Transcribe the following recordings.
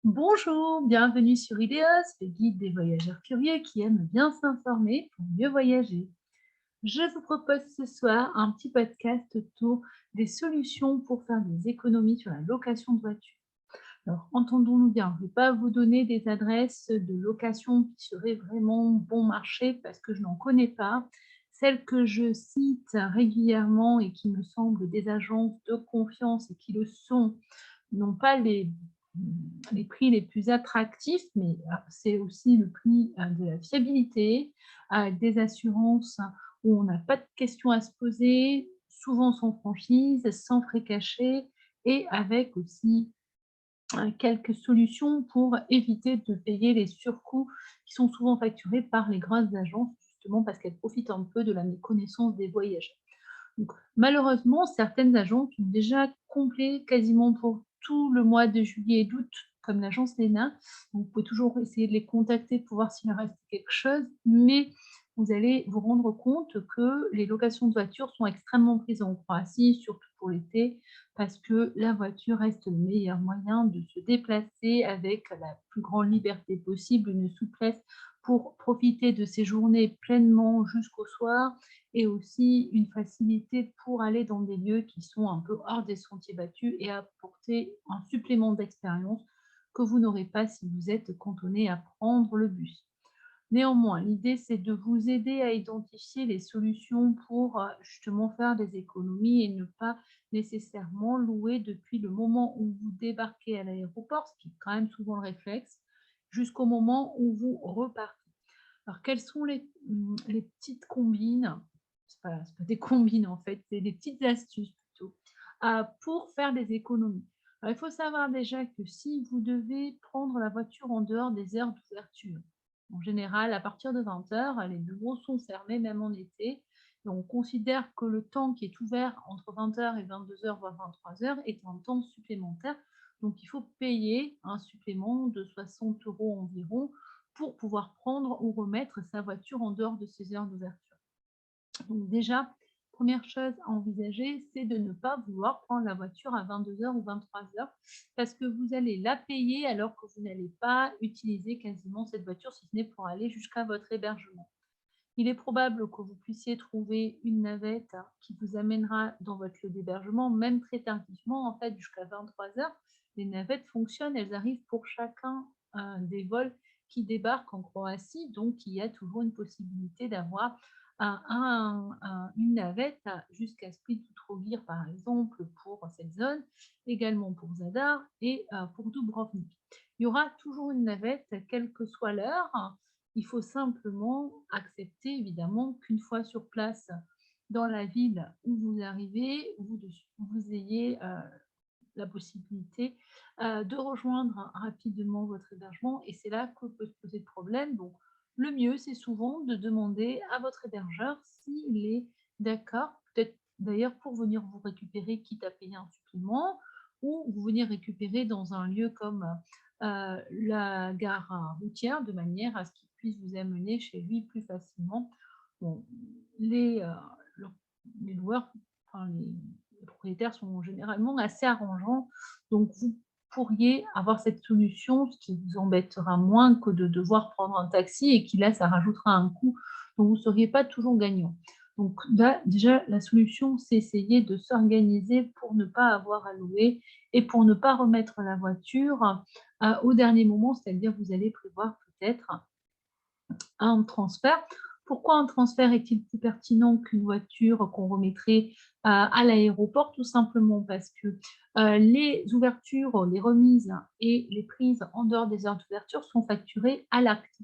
Bonjour, bienvenue sur Ideos, le guide des voyageurs curieux qui aiment bien s'informer pour mieux voyager. Je vous propose ce soir un petit podcast autour des solutions pour faire des économies sur la location de voitures. Alors, entendons-nous bien, je ne vais pas vous donner des adresses de location qui seraient vraiment bon marché parce que je n'en connais pas. Celles que je cite régulièrement et qui me semblent des agences de confiance et qui le sont, n'ont pas les prix les plus attractifs, mais c'est aussi le prix de la fiabilité, des assurances où on n'a pas de questions à se poser, souvent sans franchise, sans frais cachés et avec aussi quelques solutions pour éviter de payer les surcoûts qui sont souvent facturés par les grosses agences, justement parce qu'elles profitent un peu de la méconnaissance des voyageurs. Donc, malheureusement, certaines agences sont déjà complets quasiment pour tout le mois de juillet et d'août, comme l'agence Léna. Donc, vous pouvez toujours essayer de les contacter pour voir s'il reste quelque chose, mais vous allez vous rendre compte que les locations de voitures sont extrêmement prises en Croatie, surtout pour l'été, parce que la voiture reste le meilleur moyen de se déplacer avec la plus grande liberté possible, une souplesse pour profiter de ces journées pleinement jusqu'au soir et aussi une facilité pour aller dans des lieux qui sont un peu hors des sentiers battus et apporter un supplément d'expérience que vous n'aurez pas si vous êtes cantonné à prendre le bus. Néanmoins, l'idée, c'est de vous aider à identifier les solutions pour justement faire des économies et ne pas nécessairement louer depuis le moment où vous débarquez à l'aéroport, ce qui est quand même souvent le réflexe, jusqu'au moment où vous repartez. Alors, quelles sont les petites combines? C'est pas des combines en fait, c'est des petites astuces plutôt, pour faire des économies. Alors, il faut savoir déjà que si vous devez prendre la voiture en dehors des heures d'ouverture, en général, à partir de 20 h, les bureaux sont fermés même en été et on considère que le temps qui est ouvert entre 20 h et 22 h, voire 23 h, est un temps supplémentaire. Donc il faut payer un supplément de 60 € environ pour pouvoir prendre ou remettre sa voiture en dehors de ses heures d'ouverture. Donc déjà, première chose à envisager, c'est de ne pas vouloir prendre la voiture à 22 h ou 23 h parce que vous allez la payer alors que vous n'allez pas utiliser quasiment cette voiture si ce n'est pour aller jusqu'à votre hébergement. Il est probable que vous puissiez trouver une navette qui vous amènera dans votre lieu d'hébergement, même très tardivement, en fait, jusqu'à 23 h. Les navettes fonctionnent, elles arrivent pour chacun des vols qui débarquent en Croatie, donc il y a toujours une possibilité d'avoir une navette jusqu'à Split ou Trogir, par exemple, pour cette zone, également pour Zadar et pour Dubrovnik. Il y aura toujours une navette, quelle que soit l'heure. Il faut simplement accepter évidemment qu'une fois sur place dans la ville où vous arrivez, vous ayez la possibilité de rejoindre rapidement votre hébergement et c'est là que peut se poser le problème. Donc le mieux, c'est souvent de demander à votre hébergeur s'il est d'accord, peut-être d'ailleurs pour venir vous récupérer, quitte à payer un supplément, ou vous venir récupérer dans un lieu comme la gare routière, de manière à ce qu'il puisse vous amener chez lui plus facilement. Bon, les, euh, le- les loueurs, enfin, les propriétaires sont généralement assez arrangeants, donc vous pourriez avoir cette solution, ce qui vous embêtera moins que de devoir prendre un taxi et qui là, ça rajoutera un coût, donc vous ne seriez pas toujours gagnant. Donc là, déjà, la solution, c'est essayer de s'organiser pour ne pas avoir à louer et pour ne pas remettre la voiture au dernier moment, c'est-à-dire vous allez prévoir peut-être un transfert. Pourquoi un transfert est-il plus pertinent qu'une voiture qu'on remettrait à l'aéroport? Tout simplement parce que les ouvertures, les remises et les prises en dehors des heures d'ouverture sont facturées à l'acte.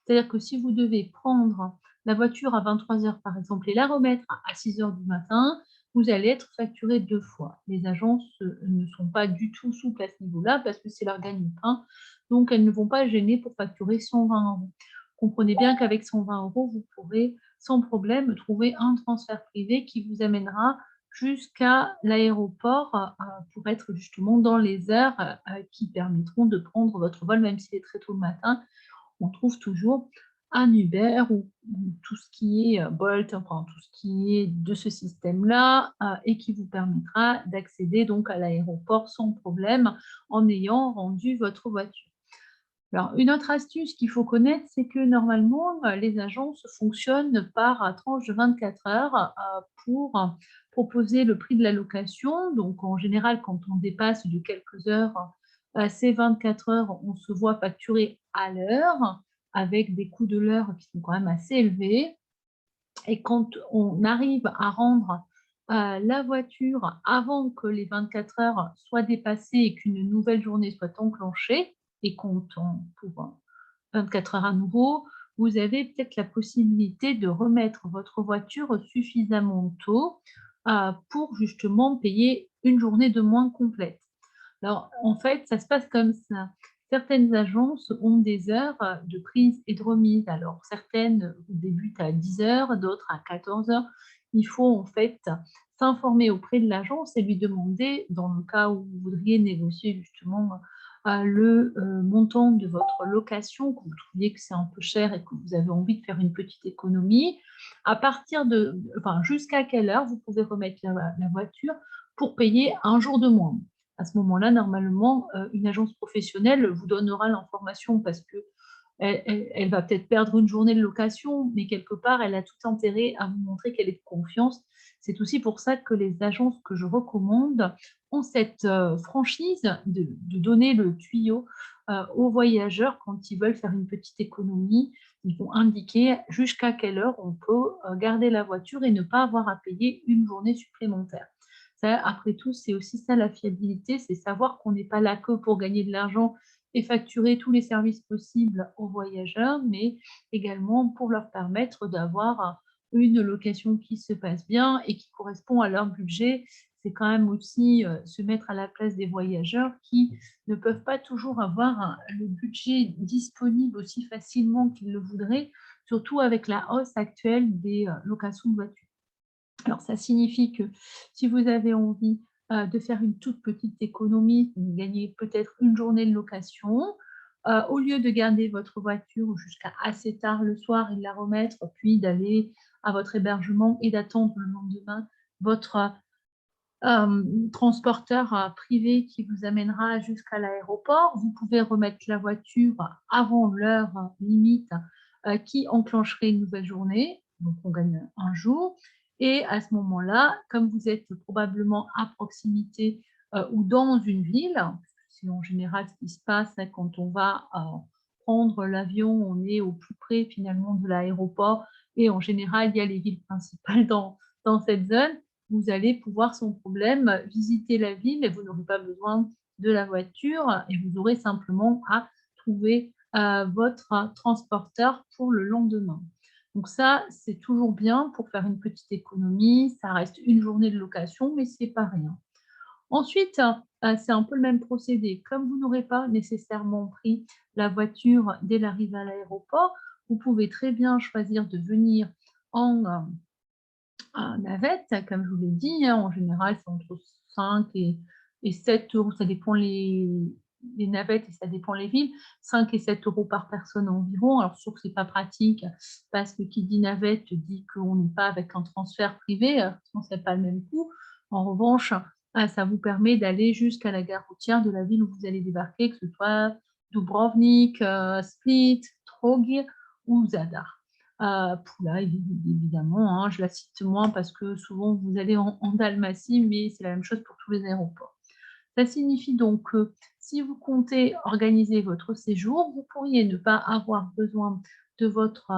C'est-à-dire que si vous devez prendre la voiture à 23 h par exemple et la remettre à 6 h du matin, vous allez être facturé 2 fois. Les agences ne sont pas du tout souples à ce niveau-là parce que c'est leur gagne-pain, donc elles ne vont pas gêner pour facturer 120 €. Comprenez bien qu'avec 120 €, vous pourrez sans problème trouver un transfert privé qui vous amènera jusqu'à l'aéroport pour être justement dans les heures qui permettront de prendre votre vol, même s'il est très tôt le matin, on trouve toujours un Uber ou tout ce qui est Bolt, enfin tout ce qui est de ce système-là, et qui vous permettra d'accéder donc à l'aéroport sans problème en ayant rendu votre voiture. Alors, une autre astuce qu'il faut connaître, c'est que normalement, les agences fonctionnent par tranche de 24 heures pour proposer le prix de la location. Donc, en général, quand on dépasse de quelques heures ces 24 heures, on se voit facturer à l'heure avec des coûts de l'heure qui sont quand même assez élevés. Et quand on arrive à rendre la voiture avant que les 24 heures soient dépassées et qu'une nouvelle journée soit enclenchée et comptant pour 24 heures à nouveau, vous avez peut-être la possibilité de remettre votre voiture suffisamment tôt pour justement payer une journée de moins complète. Alors, en fait, ça se passe comme ça. Certaines agences ont des heures de prise et de remise. Alors, certaines débutent à 10 heures, d'autres à 14 heures. Il faut en fait s'informer auprès de l'agence et lui demander, dans le cas où vous voudriez négocier justement le montant de votre location, que vous trouviez que c'est un peu cher et que vous avez envie de faire une petite économie, à partir de, enfin, jusqu'à quelle heure vous pouvez remettre la voiture pour payer un jour de moins. À ce moment-là, normalement, une agence professionnelle vous donnera l'information parce que elle va peut-être perdre une journée de location, mais quelque part, elle a tout intérêt à vous montrer qu'elle est de confiance. C'est aussi pour ça que les agences que je recommande ont cette franchise de donner le tuyau aux voyageurs quand ils veulent faire une petite économie. Ils vont indiquer jusqu'à quelle heure on peut garder la voiture et ne pas avoir à payer une journée supplémentaire. Ça, après tout, c'est aussi ça la fiabilité, c'est savoir qu'on n'est pas là que pour gagner de l'argent et facturer tous les services possibles aux voyageurs, mais également pour leur permettre d'avoir une location qui se passe bien et qui correspond à leur budget. C'est quand même aussi se mettre à la place des voyageurs qui ne peuvent pas toujours avoir le budget disponible aussi facilement qu'ils le voudraient, surtout avec la hausse actuelle des locations de voitures. Alors, ça signifie que si vous avez envie de faire une toute petite économie, de gagner peut-être une journée de location, au lieu de garder votre voiture jusqu'à assez tard le soir et de la remettre, puis d'aller à votre hébergement et d'attendre le lendemain votre transporteur privé qui vous amènera jusqu'à l'aéroport, vous pouvez remettre la voiture avant l'heure limite qui enclencherait une nouvelle journée. Donc, on gagne un jour. Et à ce moment-là, comme vous êtes probablement à proximité ou dans une ville, c'est en général ce qui se passe quand on va prendre l'avion, on est au plus près finalement de l'aéroport et en général, il y a les villes principales dans cette zone. Vous allez pouvoir sans problème visiter la ville et vous n'aurez pas besoin de la voiture et vous aurez simplement à trouver votre transporteur pour le lendemain. Donc ça, c'est toujours bien pour faire une petite économie. Ça reste une journée de location, mais c'est pas rien. Ensuite, c'est un peu le même procédé. Comme vous n'aurez pas nécessairement pris la voiture dès l'arrivée à l'aéroport, vous pouvez très bien choisir de venir en navette, comme je vous l'ai dit, hein. En général, c'est entre 5 et 7 €, ça dépend les navettes et ça dépend les villes, 5 et 7 € par personne environ. Alors, sûr que c'est pas pratique parce que qui dit navette dit qu'on n'est pas avec un transfert privé, sinon c'est pas le même coût. En revanche, ça vous permet d'aller jusqu'à la gare routière de la ville où vous allez débarquer, que ce soit Dubrovnik, Split, Trogir ou Zadar. Pula, évidemment, hein, je la cite moins parce que souvent vous allez en Dalmatie, mais c'est la même chose pour tous les aéroports. Ça signifie donc que si vous comptez organiser votre séjour, vous pourriez ne pas avoir besoin de votre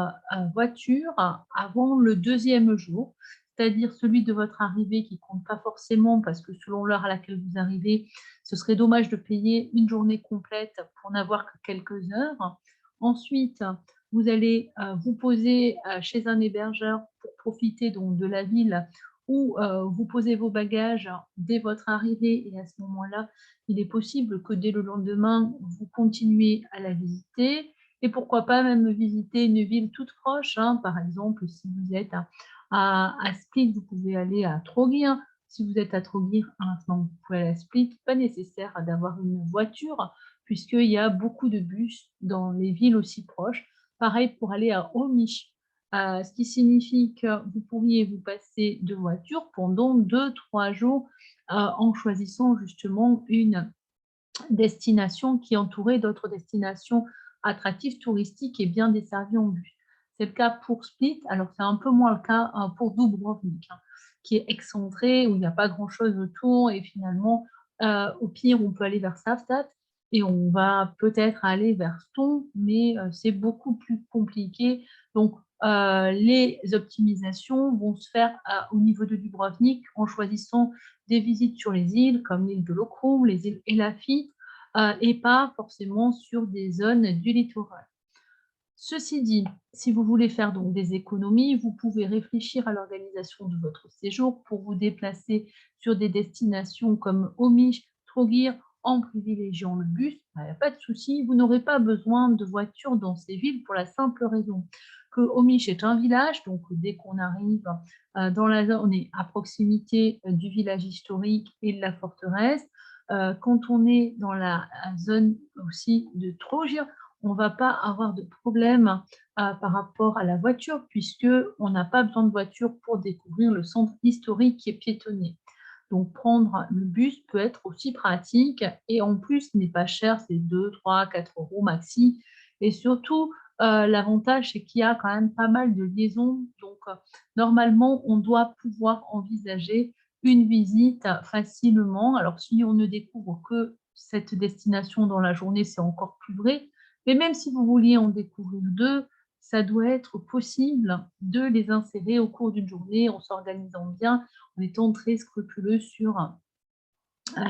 voiture avant le deuxième jour, c'est-à-dire celui de votre arrivée qui ne compte pas forcément parce que selon l'heure à laquelle vous arrivez, ce serait dommage de payer une journée complète pour n'avoir que quelques heures. Ensuite, vous allez vous poser chez un hébergeur pour profiter donc de la ville où vous posez vos bagages dès votre arrivée et à ce moment-là, il est possible que dès le lendemain, vous continuiez à la visiter et pourquoi pas même visiter une ville toute proche, hein. Par exemple, si vous êtes à Split, vous pouvez aller à Trogir. Si vous êtes à Trogir, maintenant vous pouvez aller à Split. Pas nécessaire d'avoir une voiture puisqu'il y a beaucoup de bus dans les villes aussi proches. Pareil pour aller à Omish, ce qui signifie que vous pourriez vous passer de voiture pendant 2 3 jours, en choisissant justement une destination qui est entourée d'autres destinations attractives, touristiques et bien desservies en bus. C'est le cas pour Split, alors c'est un peu moins le cas pour Dubrovnik, qui est excentré, où il n'y a pas grand-chose autour et finalement, au pire, on peut aller vers Savtat et on va peut-être aller vers Ston, mais c'est beaucoup plus compliqué. Donc, les optimisations vont se faire au niveau de Dubrovnik en choisissant des visites sur les îles comme l'île de Lokrum, les îles Elafit, et pas forcément sur des zones du littoral. Ceci dit, si vous voulez faire donc des économies, vous pouvez réfléchir à l'organisation de votre séjour pour vous déplacer sur des destinations comme Omish, Trogir, en privilégiant le bus. Il n'y a pas de souci, vous n'aurez pas besoin de voiture dans ces villes pour la simple raison que Omish est un village, donc dès qu'on arrive dans la zone, on est à proximité du village historique et de la forteresse. Quand on est dans la zone aussi de Trogir, on ne va pas avoir de problème par rapport à la voiture, puisqu'on n'a pas besoin de voiture pour découvrir le centre historique qui est piétonnier. Donc, prendre le bus peut être aussi pratique et en plus n'est pas cher, c'est 2, 3, 4 euros maxi. Et surtout, l'avantage, c'est qu'il y a quand même pas mal de liaisons. Donc, normalement, on doit pouvoir envisager une visite facilement. Alors, si on ne découvre que cette destination dans la journée, c'est encore plus vrai. Mais même si vous vouliez en découvrir 2, ça doit être possible de les insérer au cours d'une journée en s'organisant bien, en étant très scrupuleux sur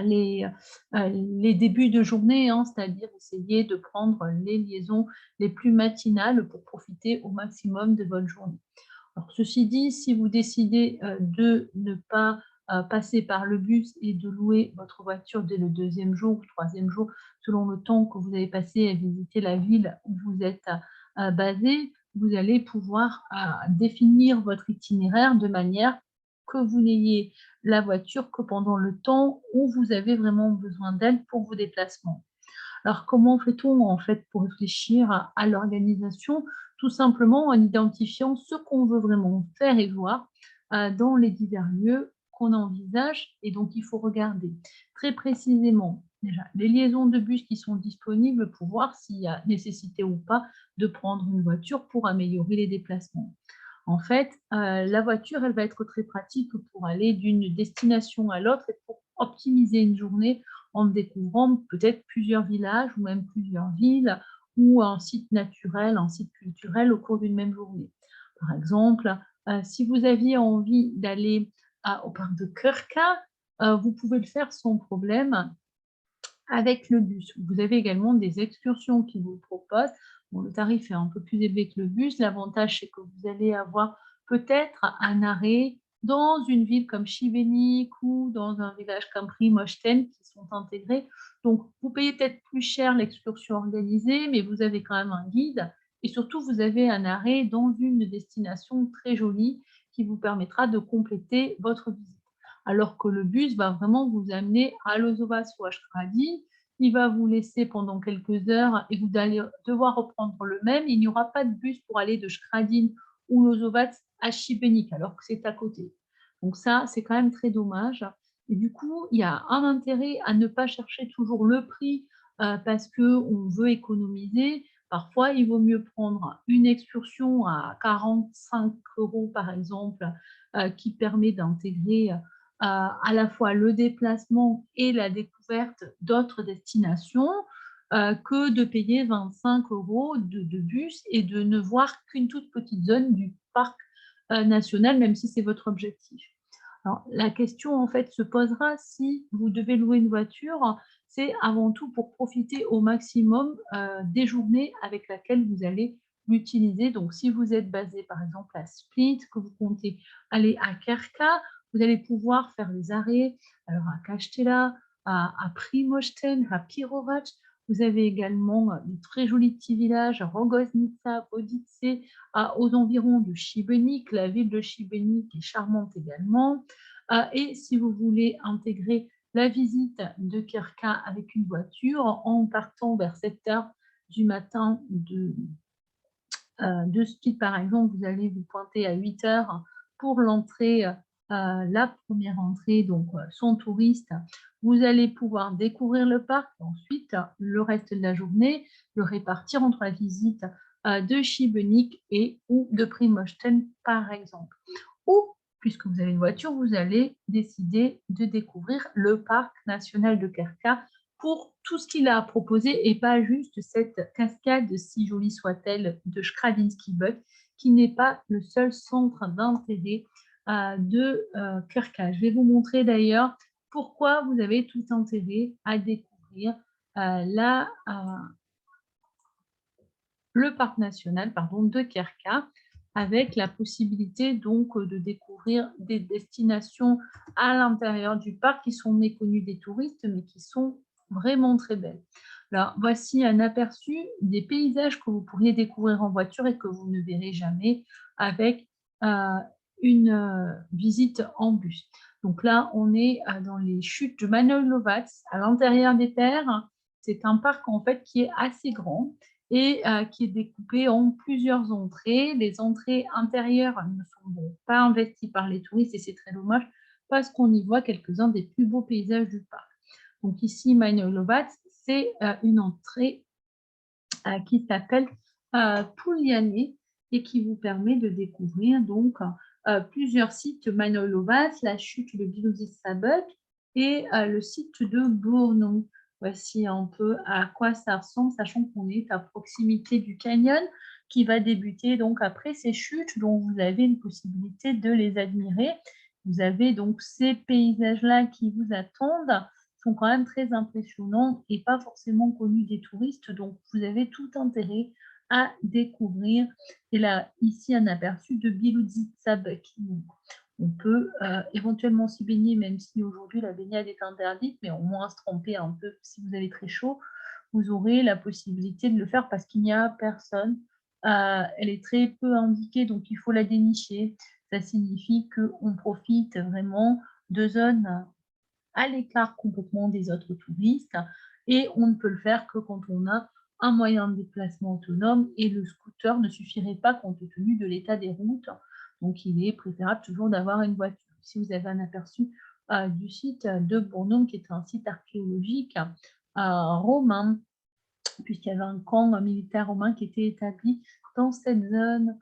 les, les débuts de journée, c'est-à-dire essayer de prendre les liaisons les plus matinales pour profiter au maximum de votre journée. Alors, ceci dit, si vous décidez de ne pas passer par le bus et de louer votre voiture dès le 2e jour ou 3e jour, selon le temps que vous avez passé à visiter la ville où vous êtes basé, vous allez pouvoir définir votre itinéraire de manière que vous n'ayez la voiture que pendant le temps où vous avez vraiment besoin d'elle pour vos déplacements. Alors, comment fait-on en fait pour réfléchir à l'organisation? Tout simplement en identifiant ce qu'on veut vraiment faire et voir dans les divers lieux qu'on envisage. Et donc, il faut regarder très précisément déjà les liaisons de bus qui sont disponibles pour voir s'il y a nécessité ou pas de prendre une voiture pour améliorer les déplacements. En fait, la voiture, elle va être très pratique pour aller d'une destination à l'autre et pour optimiser une journée en découvrant peut-être plusieurs villages ou même plusieurs villes ou un site naturel, un site culturel au cours d'une même journée. Par exemple, si vous aviez envie d'aller au parc de Krka, vous pouvez le faire sans problème avec le bus. Vous avez également des excursions qui vous le proposent. Bon, le tarif est un peu plus élevé que le bus. L'avantage, c'est que vous allez avoir peut-être un arrêt dans une ville comme Šibenik ou dans un village comme Primošten qui sont intégrés. Donc, vous payez peut-être plus cher l'excursion organisée, mais vous avez quand même un guide et surtout, vous avez un arrêt dans une destination très jolie qui vous permettra de compléter votre visite. Alors que le bus va vraiment vous amener à Lozovac ou à Škradi. Il va vous laisser pendant quelques heures et vous allez devoir reprendre le même. Il n'y aura pas de bus pour aller de Škradin ou Lozovac à Šibenik, alors que c'est à côté. Donc ça, c'est quand même très dommage. Et du coup, il y a un intérêt à ne pas chercher toujours le prix parce qu'on veut économiser. Parfois, il vaut mieux prendre une excursion à 45 euros, par exemple, qui permet d'intégrer à la fois le déplacement et la découverte d'autres destinations que de payer 25 euros de bus et de ne voir qu'une toute petite zone du parc national, même si c'est votre objectif. Alors, la question en fait se posera si vous devez louer une voiture, c'est avant tout pour profiter au maximum des journées avec laquelle vous allez l'utiliser. Donc, si vous êtes basé par exemple à Split, que vous comptez aller à Kerka, vous allez pouvoir faire les arrêts alors à Kaštela, à Primošten, à Pirovac. Vous avez également des très jolis petits villages, Rogoznica, Vodice, aux environs de Šibenik. La ville de Šibenik est charmante également. Et si vous voulez intégrer la visite de Kirka avec une voiture en partant vers 7 heures du matin de ski, par exemple, vous allez vous pointer à 8 heures pour l'entrée, la première entrée, donc sans touriste. Vous allez pouvoir découvrir le parc. Ensuite, le reste de la journée, le répartir entre la visite de Šibenik et ou de Primošten, par exemple. Ou, puisque vous avez une voiture, vous allez décider de découvrir le parc national de Krka pour tout ce qu'il a à proposer et pas juste cette cascade, si jolie soit-elle, de Škratinski Buk, qui n'est pas le seul centre d'intérêt de Krka. Je vais vous montrer d'ailleurs pourquoi vous avez tout intérêt à découvrir le parc national de Krka, avec la possibilité donc de découvrir des destinations à l'intérieur du parc qui sont méconnues des touristes, mais qui sont vraiment très belles. Alors, voici un aperçu des paysages que vous pourriez découvrir en voiture et que vous ne verrez jamais avec une visite en bus. Donc là, on est dans les chutes de Manojlovac, à l'intérieur des terres. C'est un parc en fait qui est assez grand et qui est découpé en plusieurs entrées. Les entrées intérieures ne sont donc pas investies par les touristes et c'est très dommage parce qu'on y voit quelques-uns des plus beaux paysages du parc. Donc ici, Manojlovac, c'est une entrée qui s'appelle Pouliane et qui vous permet de découvrir donc plusieurs sites: Manojlovac, la chute de Bilošić-Sabuk et le site de Bornou. Voici un peu à quoi ça ressemble, sachant qu'on est à proximité du canyon qui va débuter donc après ces chutes, dont vous avez une possibilité de les admirer. Vous avez donc ces paysages-là qui vous attendent, sont quand même très impressionnants et pas forcément connus des touristes, donc vous avez tout intérêt à découvrir. Et là, ici, un aperçu de Bilošić-Sabuk. On peut éventuellement s'y baigner, même si aujourd'hui la baignade est interdite, mais au moins se tremper un peu si vous avez très chaud. Vous aurez la possibilité de le faire parce qu'il n'y a personne. Elle est très peu indiquée, donc il faut la dénicher. Ça signifie qu'on profite vraiment de zones à l'écart complètement des autres touristes et on ne peut le faire que quand on a un moyen de déplacement autonome et le scooter ne suffirait pas compte tenu de l'état des routes. Donc, il est préférable toujours d'avoir une voiture. Si vous avez un aperçu du site de Bornholm, qui est un site archéologique romain, puisqu'il y avait un camp militaire romain qui était établi dans cette zone.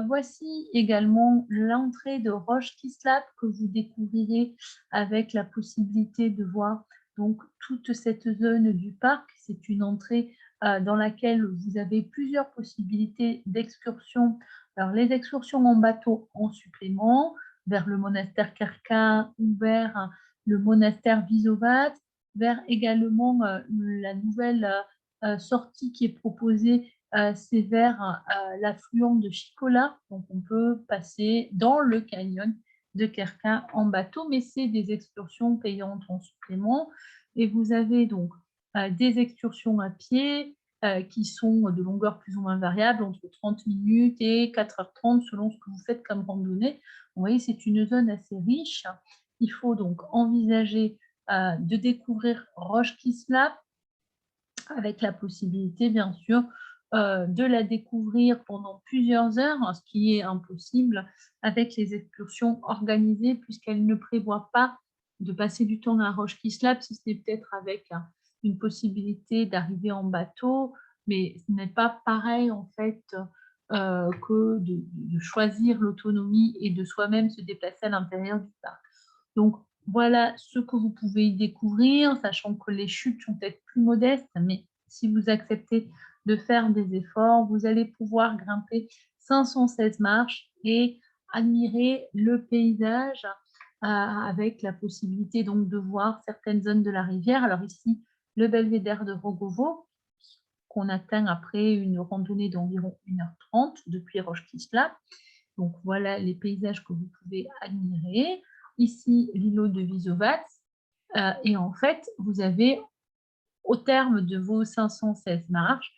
Voici également l'entrée de Roche Kislap que vous découvrirez avec la possibilité de voir donc toute cette zone du parc. C'est une entrée dans laquelle vous avez plusieurs possibilités d'excursions. Alors, les excursions en bateau en supplément vers le monastère Krka ou vers le monastère Visovac, vers également la nouvelle sortie qui est proposée, c'est vers l'affluent de Chicola. Donc, on peut passer dans le canyon de Krka en bateau, mais c'est des excursions payantes en supplément. Et vous avez donc des excursions à pied qui sont de longueur plus ou moins variable, entre 30 minutes et 4h30 selon ce que vous faites comme randonnée. Vous voyez, c'est une zone assez riche. Il faut donc envisager de découvrir Roche Kislap, avec la possibilité, bien sûr, de la découvrir pendant plusieurs heures, ce qui est impossible avec les excursions organisées, puisqu'elles ne prévoient pas de passer du temps à Roche Kislap, si ce n'est peut-être avec une possibilité d'arriver en bateau, mais ce n'est pas pareil, en fait, que de choisir l'autonomie et de soi-même se déplacer à l'intérieur du parc. Donc, voilà ce que vous pouvez y découvrir, sachant que les chutes sont peut-être plus modestes, mais si vous acceptez de faire des efforts, vous allez pouvoir grimper 516 marches et admirer le paysage avec la possibilité donc de voir certaines zones de la rivière. Alors ici, le belvédère de Rogovo, qu'on atteint après une randonnée d'environ 1h30 depuis Roche Kislap. Donc voilà les paysages que vous pouvez admirer. Ici, l'îlot de Visovac. Et en fait, vous avez, au terme de vos 516 marches,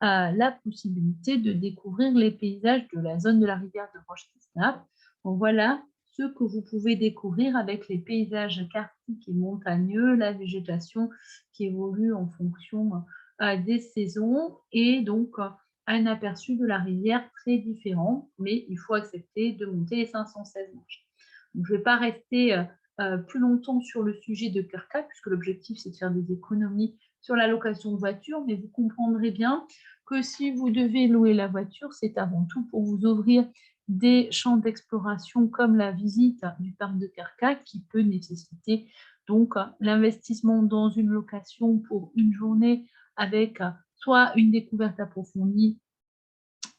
la possibilité de découvrir les paysages de la zone de la rivière de Roche-Kislap. Donc voilà ce que vous pouvez découvrir avec les paysages karstiques et montagneux, la végétation qui évolue en fonction des saisons et donc un aperçu de la rivière très différent, mais il faut accepter de monter les 516 marches. Donc, je ne vais pas rester plus longtemps sur le sujet de Kirka, puisque l'objectif, c'est de faire des économies sur la location de voiture, mais vous comprendrez bien que si vous devez louer la voiture, c'est avant tout pour vous ouvrir des champs d'exploration comme la visite du parc de Kirka, qui peut nécessiter donc l'investissement dans une location pour une journée avec soit une découverte approfondie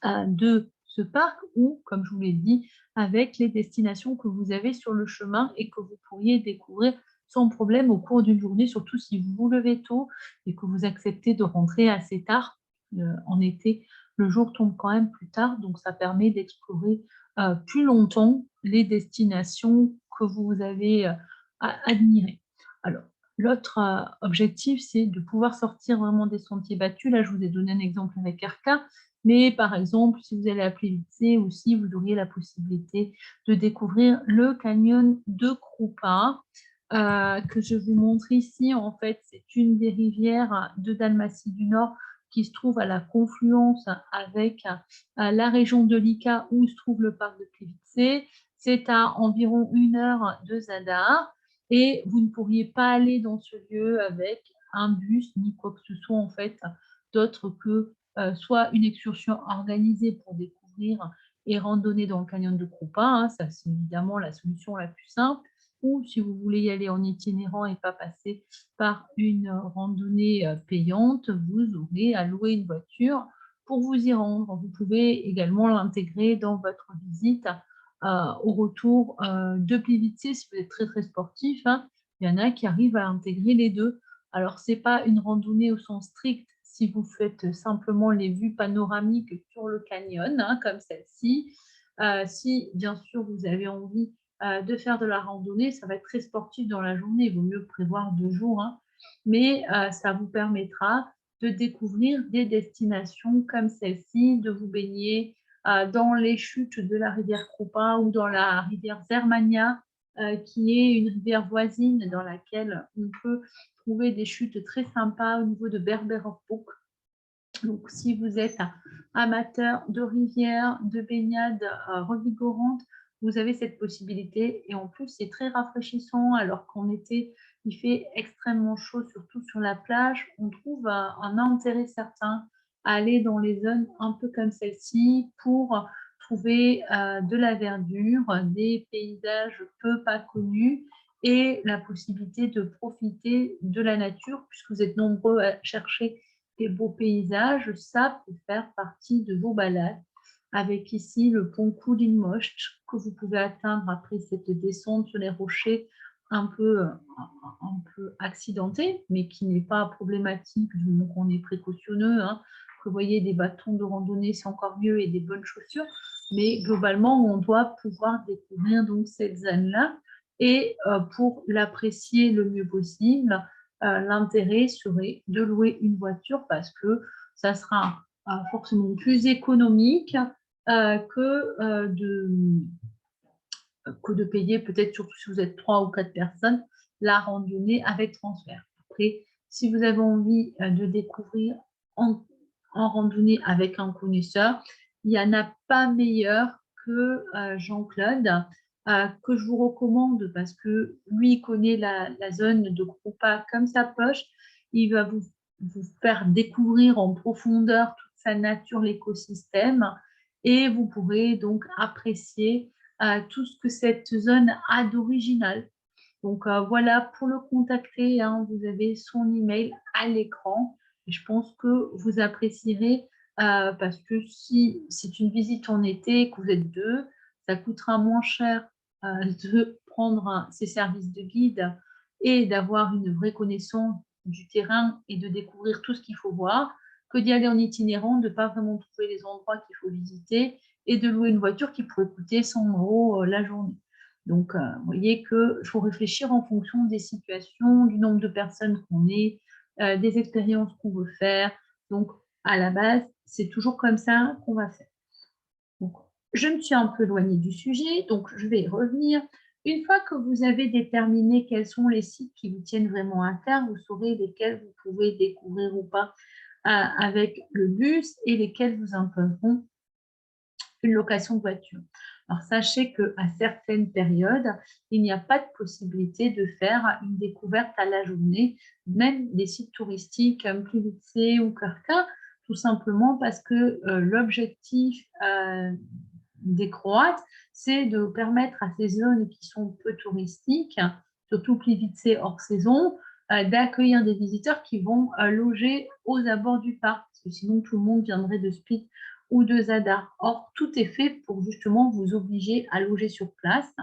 de ce parc ou, comme je vous l'ai dit, avec les destinations que vous avez sur le chemin et que vous pourriez découvrir sans problème au cours d'une journée, surtout si vous vous levez tôt et que vous acceptez de rentrer assez tard. En été, le jour tombe quand même plus tard, donc ça permet d'explorer plus longtemps les destinations que vous avez admirées. Alors, l'autre objectif, c'est de pouvoir sortir vraiment des sentiers battus. Là, je vous ai donné un exemple avec Arca, mais par exemple, si vous allez à Plivice aussi, vous auriez la possibilité de découvrir le canyon de Krupa, que je vous montre ici. En fait, c'est une des rivières de Dalmatie du Nord qui se trouve à la confluence avec la région de Lika où se trouve le parc de Plivice. C'est à environ 1 heure de Zadar et vous ne pourriez pas aller dans ce lieu avec un bus ni quoi que ce soit en fait d'autre que soit une excursion organisée pour découvrir et randonner dans le canyon de Krupa, hein, ça c'est évidemment la solution la plus simple, ou si vous voulez y aller en itinérant et pas passer par une randonnée payante, vous aurez à louer une voiture pour vous y rendre. Vous pouvez également l'intégrer dans votre visite au retour de Plivice si vous êtes très très sportif, hein. Il y en a qui arrivent à intégrer les deux. Alors, ce n'est pas une randonnée au sens strict si vous faites simplement les vues panoramiques sur le canyon, hein, comme celle-ci. Si, bien sûr, vous avez envie de faire de la randonnée, ça va être très sportif dans la journée. Il vaut mieux prévoir 2 jours, hein, mais ça vous permettra de découvrir des destinations comme celle-ci, de vous baigner dans les chutes de la rivière Krupa ou dans la rivière Zermania, qui est une rivière voisine dans laquelle on peut trouver des chutes très sympas au niveau de Berberovbuk. Donc, si vous êtes amateur de rivières, de baignade revigorantes, vous avez cette possibilité. Et en plus, c'est très rafraîchissant, alors qu'en été, il fait extrêmement chaud, surtout sur la plage. On trouve un intérêt certain à aller dans les zones un peu comme celle-ci pour trouver de la verdure, des paysages peu pas connus et la possibilité de profiter de la nature, puisque vous êtes nombreux à chercher des beaux paysages. Ça peut faire partie de vos balades, avec ici le pont Kulinmost que vous pouvez atteindre après cette descente sur les rochers un peu accidentés, mais qui n'est pas problématique du moment qu'on est précautionneux, hein. Prévoyez des bâtons de randonnée, c'est encore mieux, et des bonnes chaussures, mais globalement, on doit pouvoir découvrir donc cette zone-là, et pour l'apprécier le mieux possible, l'intérêt serait de louer une voiture parce que ça sera forcément plus économique que de payer, peut-être surtout si vous êtes 3 ou 4 personnes, la randonnée avec transfert. Après, si vous avez envie de découvrir en randonnée avec un connaisseur, il n'y en a pas meilleur que Jean-Claude, que je vous recommande parce que lui, il connaît la zone de Krupa comme sa poche. Il va vous faire découvrir en profondeur toute sa nature, l'écosystème, et vous pourrez donc apprécier tout ce que cette zone a d'original. Donc voilà, pour le contacter, hein, vous avez son email à l'écran. Et je pense que vous apprécierez parce que si c'est une visite en été, que vous êtes 2, ça coûtera moins cher de prendre ces services de guide et d'avoir une vraie connaissance du terrain et de découvrir tout ce qu'il faut voir, que d'y aller en itinérant, de ne pas vraiment trouver les endroits qu'il faut visiter et de louer une voiture qui pourrait coûter 100 € la journée. Donc, vous voyez qu'il faut réfléchir en fonction des situations, du nombre de personnes qu'on est, des expériences qu'on veut faire. Donc, à la base, c'est toujours comme ça qu'on va faire. Donc, je me suis un peu éloignée du sujet, donc je vais y revenir. Une fois que vous avez déterminé quels sont les sites qui vous tiennent vraiment à cœur, vous saurez lesquels vous pouvez découvrir ou pas avec le bus et lesquels vous imposeront une location de voiture. Alors, sachez qu'à certaines périodes, il n'y a pas de possibilité de faire une découverte à la journée, même des sites touristiques comme Plivice ou Krka, tout simplement parce que l'objectif des Croates, c'est de permettre à ces zones qui sont peu touristiques, surtout Plivice hors saison, d'accueillir des visiteurs qui vont loger aux abords du parc, parce que sinon tout le monde viendrait de Split ou de Zadar. Or, tout est fait pour justement vous obliger à loger sur place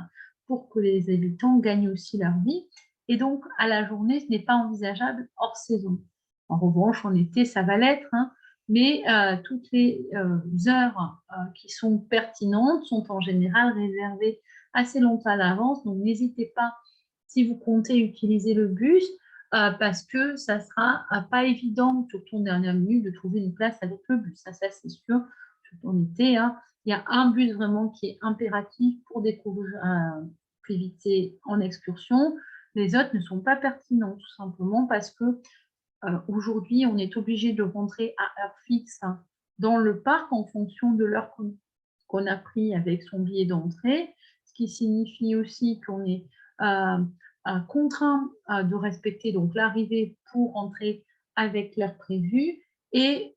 pour que les habitants gagnent aussi leur vie. Et donc, à la journée, ce n'est pas envisageable hors saison. En revanche, en été, ça va l'être, hein, mais toutes les heures qui sont pertinentes sont en général réservées assez longtemps à l'avance. Donc, n'hésitez pas, si vous comptez utiliser le bus, parce que ça ne sera pas évident, surtout en dernière minute, de trouver une place avec le bus. Ça c'est sûr, surtout en été. Hein. Il y a un bus vraiment qui est impératif pour découvrir Plivice en excursion. Les autres ne sont pas pertinents, tout simplement parce que aujourd'hui, on est obligé de rentrer à heure fixe dans le parc en fonction de l'heure qu'on a pris avec son billet d'entrée, ce qui signifie aussi qu'on est contraint de respecter donc l'arrivée pour entrer avec l'heure prévue. Et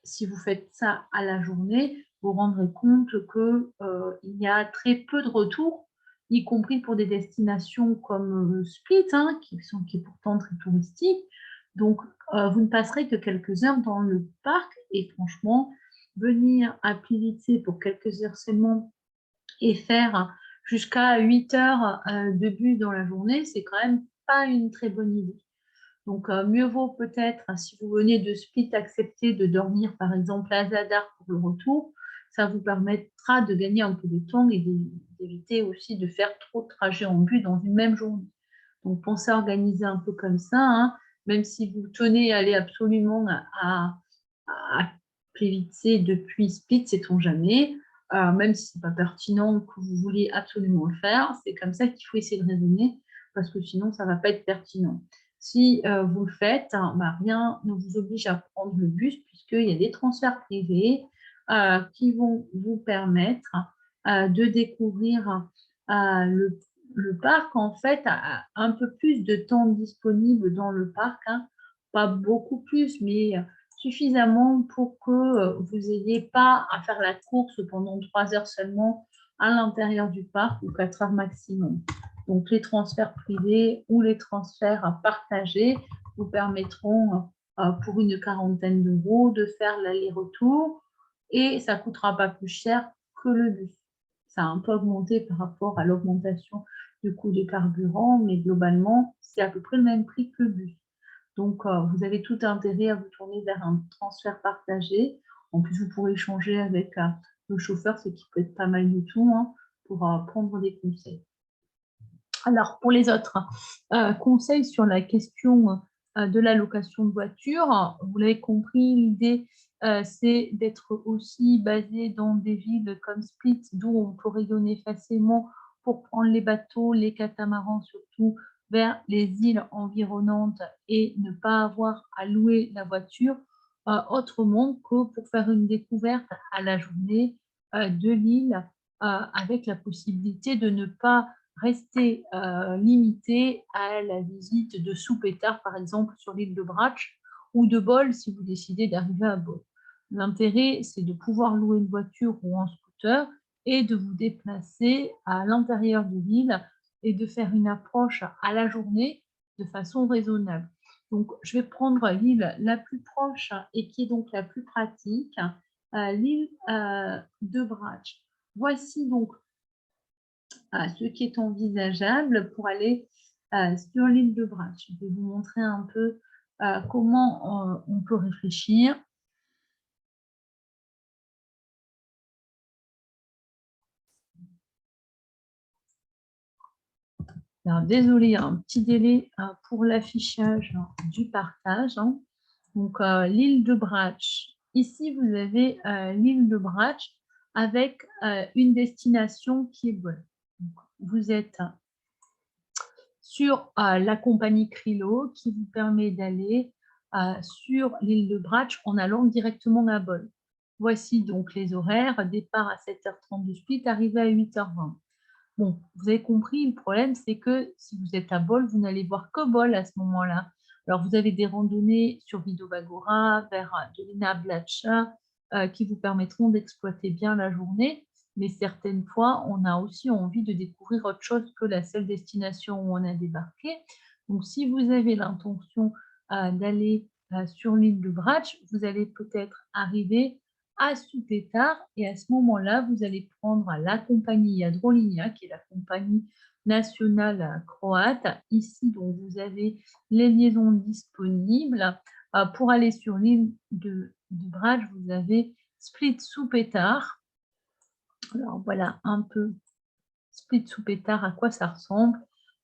si vous faites ça à la journée, vous vous rendrez compte qu'il y a très peu de retours, y compris pour des destinations comme Split, hein, qui est pourtant très touristique. Donc, vous ne passerez que quelques heures dans le parc et franchement, venir à Plivice pour quelques heures seulement et faire jusqu'à 8 heures de bus dans la journée, c'est quand même pas une très bonne idée. Donc, mieux vaut peut-être, si vous venez de Split, accepter de dormir, par exemple, à Zadar pour le retour. Ça vous permettra de gagner un peu de temps et d'éviter aussi de faire trop de trajets en bus dans une même journée. Donc, pensez à organiser un peu comme ça, hein, même si vous tenez à aller absolument à Plivice depuis Split, sait-on jamais. Même si ce n'est pas pertinent que vous vouliez absolument le faire, c'est comme ça qu'il faut essayer de raisonner, parce que sinon, ça ne va pas être pertinent. Si vous le faites, hein, rien ne vous oblige à prendre le bus, puisqu'il y a des transferts privés qui vont vous permettre de découvrir le parc, en fait, a un peu plus de temps disponible dans le parc, hein, pas beaucoup plus, mais suffisamment pour que vous n'ayez pas à faire la course pendant 3 heures seulement à l'intérieur du parc ou 4 heures maximum. Donc, les transferts privés ou les transferts partagés vous permettront, pour une quarantaine d'euros, de faire l'aller-retour et ça ne coûtera pas plus cher que le bus. Ça a un peu augmenté par rapport à l'augmentation du coût des carburants, mais globalement, c'est à peu près le même prix que le bus. Donc, vous avez tout intérêt à vous tourner vers un transfert partagé. En plus, vous pourrez échanger avec le chauffeur, ce qui peut être pas mal du tout, hein, pour prendre des conseils. Alors, pour les autres conseils sur la question de la location de voiture, vous l'avez compris, l'idée, c'est d'être aussi basé dans des villes comme Split, d'où on peut rayonner facilement pour prendre les bateaux, les catamarans surtout, vers les îles environnantes et ne pas avoir à louer la voiture autrement que pour faire une découverte à la journée de l'île avec la possibilité de ne pas rester limité à la visite de Soupétard, par exemple, sur l'île de Bratch, ou de Bol, si vous décidez d'arriver à Bol. L'intérêt, c'est de pouvoir louer une voiture ou un scooter et de vous déplacer à l'intérieur de l'île et de faire une approche à la journée de façon raisonnable. Donc, je vais prendre l'île la plus proche et qui est donc la plus pratique, l'île de Bratch. Voici donc ce qui est envisageable pour aller sur l'île de Bratch. Je vais vous montrer un peu comment on peut réfléchir. Alors, désolé, il y a un petit délai pour l'affichage du partage. Hein. Donc, l'île de Bratch. Ici, vous avez l'île de Bratch avec une destination qui est bonne. Donc, vous êtes sur la compagnie Krilo qui vous permet d'aller sur l'île de Bratch en allant directement à Bol. Voici donc les horaires, départ à 7h30 du Split, arrivée à 8h20. Bon, vous avez compris, le problème, c'est que si vous êtes à Bol, vous n'allez voir que Bol à ce moment-là. Alors, vous avez des randonnées sur Vidovagora vers Dolina Blatcha qui vous permettront d'exploiter bien la journée, mais certaines fois, on a aussi envie de découvrir autre chose que la seule destination où on a débarqué. Donc, si vous avez l'intention d'aller sur l'île de Bratch, vous allez peut-être arriver à Supétar et à ce moment-là, vous allez prendre la compagnie Jadrolinija, qui est la compagnie nationale croate. Ici, donc, vous avez les liaisons disponibles. Pour aller sur l'île de Brač, vous avez Split-Supétar. Alors, voilà un peu Split-Supétar, à quoi ça ressemble.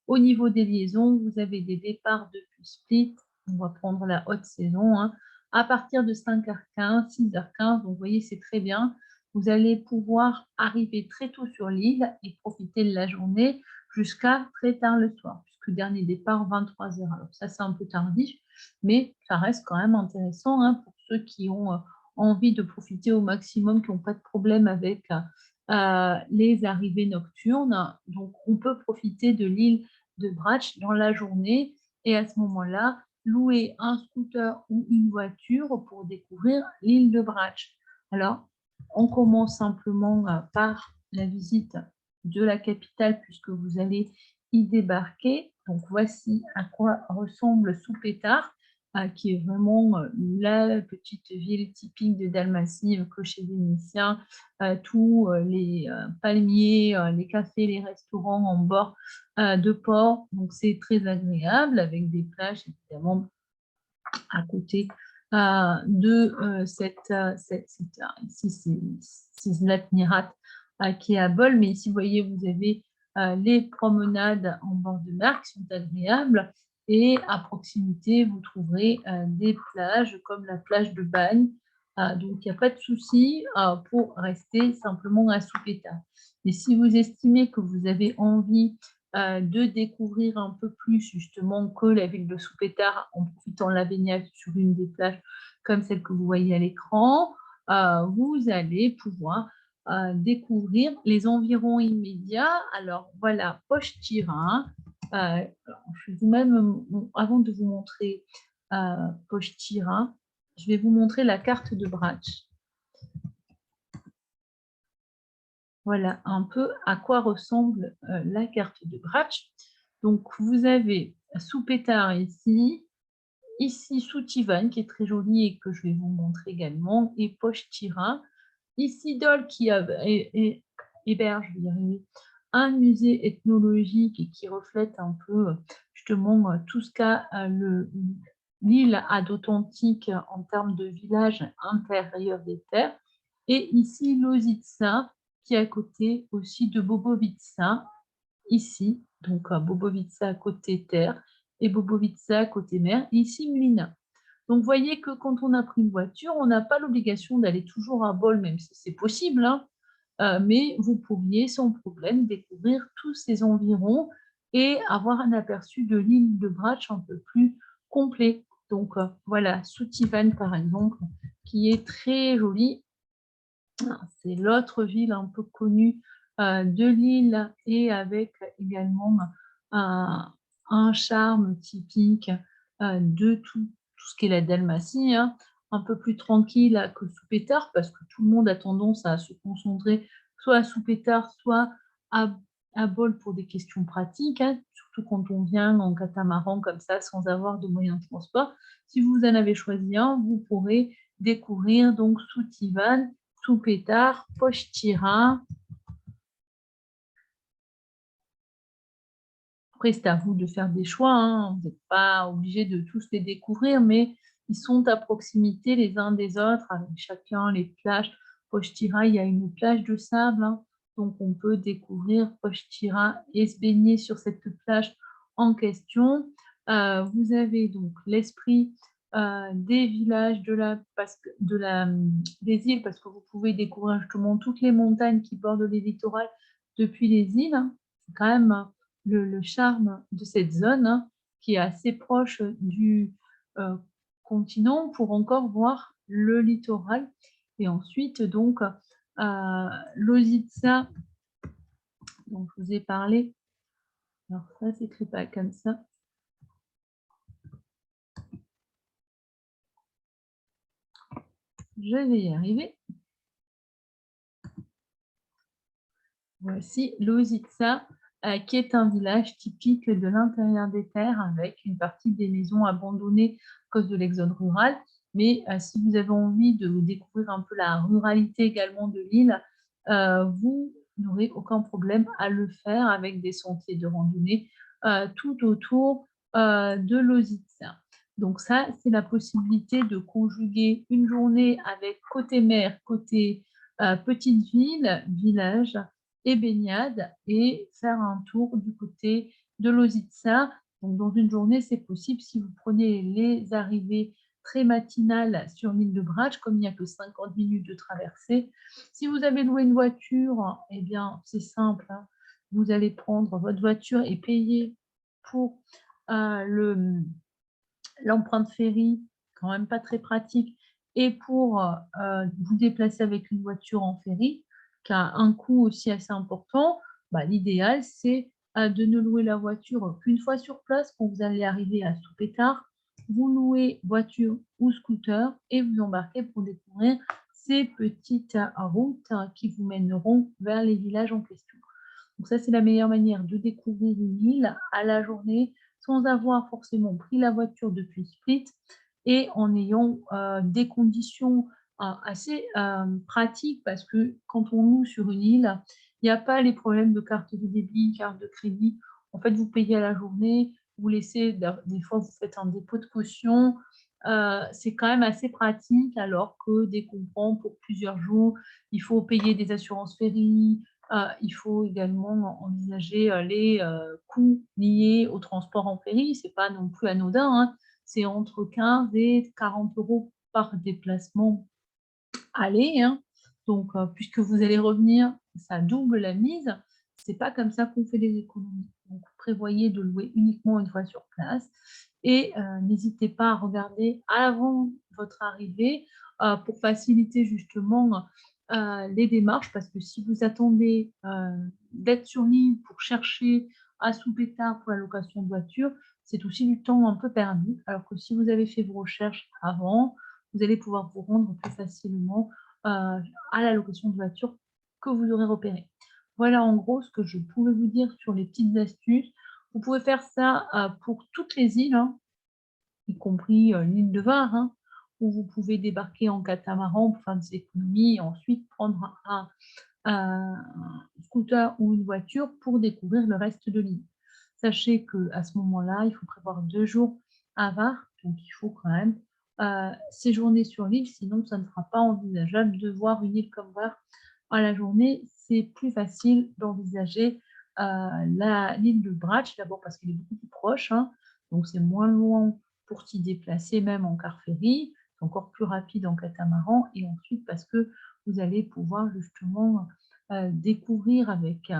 Au niveau des liaisons, vous avez des départs depuis Split. On va prendre la haute saison, à partir de 5h15, 6h15. Donc, vous voyez, c'est très bien. Vous allez pouvoir arriver très tôt sur l'île et profiter de la journée jusqu'à très tard le soir, puisque dernier départ, 23h. Alors, ça, c'est un peu tardif, mais ça reste quand même intéressant pour ceux qui ont envie de profiter au maximum, qui n'ont pas de problème avec les arrivées nocturnes. Donc, on peut profiter de l'île de Bratch dans la journée et à ce moment-là, louer un scooter ou une voiture pour découvrir l'île de Bratch. Alors, on commence simplement par la visite de la capitale puisque vous allez y débarquer. Donc, voici à quoi ressemble Supétar, qui est vraiment la petite ville typique de Dalmatie, clocher vénitien, tous les palmiers, les cafés, les restaurants en bord de port. Donc, c'est très agréable avec des plages, évidemment, à côté de ici, c'est Zlatnirat qui est à Bol. Mais ici, vous voyez, vous avez les promenades en bord de mer qui sont agréables. Et à proximité, vous trouverez des plages comme la plage de Bagne. Donc, il n'y a pas de souci pour rester simplement à Supétar. Mais si vous estimez que vous avez envie de découvrir un peu plus justement que la ville de Supétar en profitant de la baignade sur une des plages comme celle que vous voyez à l'écran, vous allez pouvoir découvrir les environs immédiats. Alors voilà, Pochtira. Je vais vous-même, avant de vous montrer Pochtira, je vais vous montrer la carte de Bratch. Voilà un peu à quoi ressemble la carte de Bratch. Donc, vous avez Supétar ici, ici Soutivan qui est très joli et que je vais vous montrer également, et Pochtira. Ici Dol qui héberge, je vais y arriver, un musée ethnologique et qui reflète un peu justement tout ce qu'a l'île a d'authentique en termes de village intérieur des terres. Et ici Lozitsa qui est à côté aussi de Bobovica, ici, donc Bobovica à côté terre et Bobovica à côté mer, et ici Mlina. Donc, vous voyez que quand on a pris une voiture, on n'a pas l'obligation d'aller toujours à Bol, même si c'est possible, mais vous pourriez sans problème découvrir tous ces environs et avoir un aperçu de l'île de Bratch un peu plus complet. Donc, voilà, Soutivan, par exemple, qui est très jolie. C'est l'autre ville un peu connue de l'île et avec également un charme typique de tout ce qu'est la Dalmatie, un peu plus tranquille que Supétar parce que tout le monde a tendance à se concentrer soit à Supétar, soit à Bol pour des questions pratiques, surtout quand on vient en catamaran comme ça sans avoir de moyens de transport. Si vous en avez choisi un, vous pourrez découvrir donc Soutivan, Supétar, Pochtira. Après, c'est à vous de faire des choix. Vous n'êtes pas obligé de tous les découvrir, mais ils sont à proximité les uns des autres, avec chacun les plages. Pochtira, il y a une plage de sable, donc on peut découvrir Pochtira et se baigner sur cette plage en question. Vous avez donc l'esprit des villages, des îles, parce que vous pouvez découvrir justement toutes les montagnes qui bordent les littorales depuis les îles. C'est quand même le charme de cette zone qui est assez proche du continent pour encore voir le littoral. Et ensuite, donc, Lozitsa, dont je vous ai parlé. Alors ça s'écrit pas comme ça. Je vais y arriver. Voici Lozitsa, qui est un village typique de l'intérieur des terres avec une partie des maisons abandonnées à cause de l'exode rural. Mais si vous avez envie de découvrir un peu la ruralité également de l'île, vous n'aurez aucun problème à le faire avec des sentiers de randonnée tout autour de Lozitsa. Donc ça, c'est la possibilité de conjuguer une journée avec côté mer, côté petite ville, village, et baignade et faire un tour du côté de Lozitsa. Donc, dans une journée, c'est possible si vous prenez les arrivées très matinales sur l'île de Brač, comme il n'y a que 50 minutes de traversée. Si vous avez loué une voiture, eh bien, c'est simple. Hein. Vous allez prendre votre voiture et payer pour l'empreinte ferry, quand même pas très pratique, et pour vous déplacer avec une voiture en ferry, qui a un coût aussi assez important, bah, l'idéal, c'est de ne louer la voiture qu'une fois sur place quand vous allez arriver à Soupétard. Vous louez voiture ou scooter et vous embarquez pour découvrir ces petites routes qui vous mèneront vers les villages en question. Donc ça, c'est la meilleure manière de découvrir une île à la journée sans avoir forcément pris la voiture depuis Split et en ayant des conditions assez pratiques parce que quand on loue sur une île, il n'y a pas les problèmes de carte de débit, carte de crédit. En fait, vous payez à la journée, vous laissez, des fois, vous faites un dépôt de caution. C'est quand même assez pratique alors que dès qu'on prend pour plusieurs jours, il faut payer des assurances ferry, il faut également envisager les coûts liés au transport en ferry. Ce n'est pas non plus anodin, hein. C'est entre 15 et 40 euros par déplacement aller. Hein. Donc, puisque vous allez revenir, ça double la mise. Ce n'est pas comme ça qu'on fait des économies. Donc, prévoyez de louer uniquement une fois sur place. Et n'hésitez pas à regarder avant votre arrivée pour faciliter justement les démarches, parce que si vous attendez d'être sur l'île pour chercher à Soupétard pour la location de voiture, c'est aussi du temps un peu perdu, alors que si vous avez fait vos recherches avant, vous allez pouvoir vous rendre plus facilement à la location de voiture que vous aurez repéré. Voilà en gros ce que je pouvais vous dire sur les petites astuces. Vous pouvez faire ça pour toutes les îles, hein, y compris l'île de Var, hein, où vous pouvez débarquer en catamaran pour faire des économies et ensuite prendre un scooter ou une voiture pour découvrir le reste de l'île. Sachez qu'à ce moment-là, il faut prévoir 2 jours à Var, donc il faut quand même séjourner sur l'île, sinon ça ne sera pas envisageable de voir une île comme Var à la journée. C'est plus facile d'envisager l'île de Brač, d'abord parce qu'elle est beaucoup plus proche, hein, donc c'est moins loin pour s'y déplacer, même en car ferry, c'est encore plus rapide en catamaran, et ensuite parce que vous allez pouvoir justement découvrir avec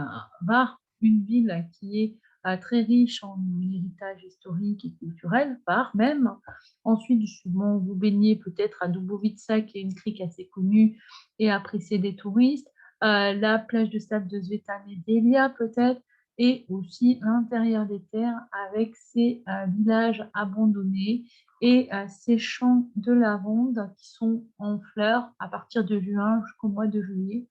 Var une ville qui est très riche en héritage historique et culturel, Var même. Ensuite, justement, vous baignez peut-être à Dubovitsa, qui est une crique assez connue et appréciée des touristes, la plage de sable de Zvetan et Delia peut-être, et aussi l'intérieur des terres avec ces villages abandonnés et ces champs de lavande qui sont en fleurs à partir de juin jusqu'au mois de juillet.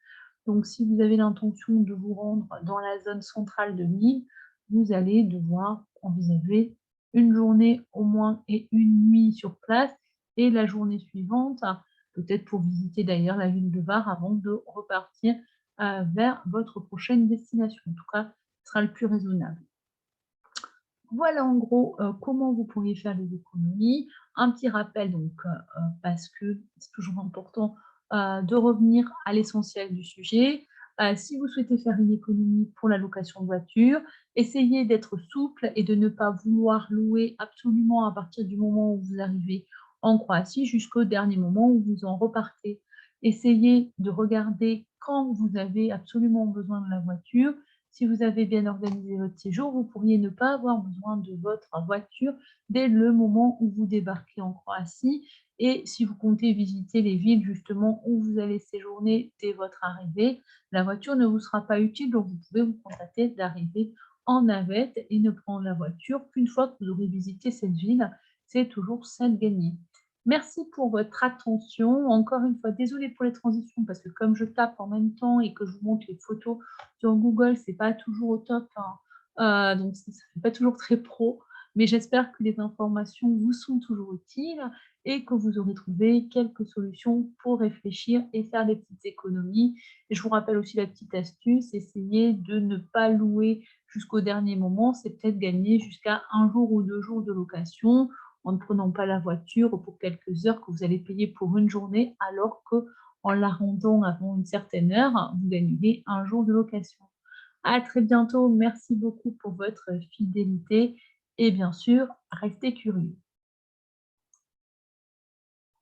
Donc, si vous avez l'intention de vous rendre dans la zone centrale de l'île, vous allez devoir envisager une journée au moins et une nuit sur place et la journée suivante, peut-être pour visiter d'ailleurs la ville de Var avant de repartir vers votre prochaine destination. En tout cas, ce sera le plus raisonnable. Voilà en gros comment vous pourriez faire les économies. Un petit rappel, donc, parce que c'est toujours important de revenir à l'essentiel du sujet. Si vous souhaitez faire une économie pour la location de voiture, essayez d'être souple et de ne pas vouloir louer absolument à partir du moment où vous arrivez en Croatie jusqu'au dernier moment où vous en repartez. Essayez de regarder quand vous avez absolument besoin de la voiture Si vous avez bien organisé votre séjour, vous pourriez ne pas avoir besoin de votre voiture dès le moment où vous débarquez en Croatie. Et si vous comptez visiter les villes justement où vous allez séjourner dès votre arrivée, la voiture ne vous sera pas utile, donc vous pouvez vous contenter d'arriver en navette et ne prendre la voiture qu'une fois que vous aurez visité cette ville. C'est toujours ça de gagner. Merci pour votre attention. Encore une fois, désolée pour les transitions parce que comme je tape en même temps et que je vous montre les photos sur Google, c'est pas toujours au top, hein. Donc ça fait pas toujours très pro, mais j'espère que les informations vous sont toujours utiles et que vous aurez trouvé quelques solutions pour réfléchir et faire des petites économies. Et je vous rappelle aussi la petite astuce, essayez de ne pas louer jusqu'au dernier moment, c'est peut-être gagner jusqu'à 1 jour ou 2 jours de location en ne prenant pas la voiture pour quelques heures que vous allez payer pour une journée, alors qu'en la rendant avant une certaine heure, vous gagnerez 1 jour de location. À très bientôt, merci beaucoup pour votre fidélité et bien sûr, restez curieux.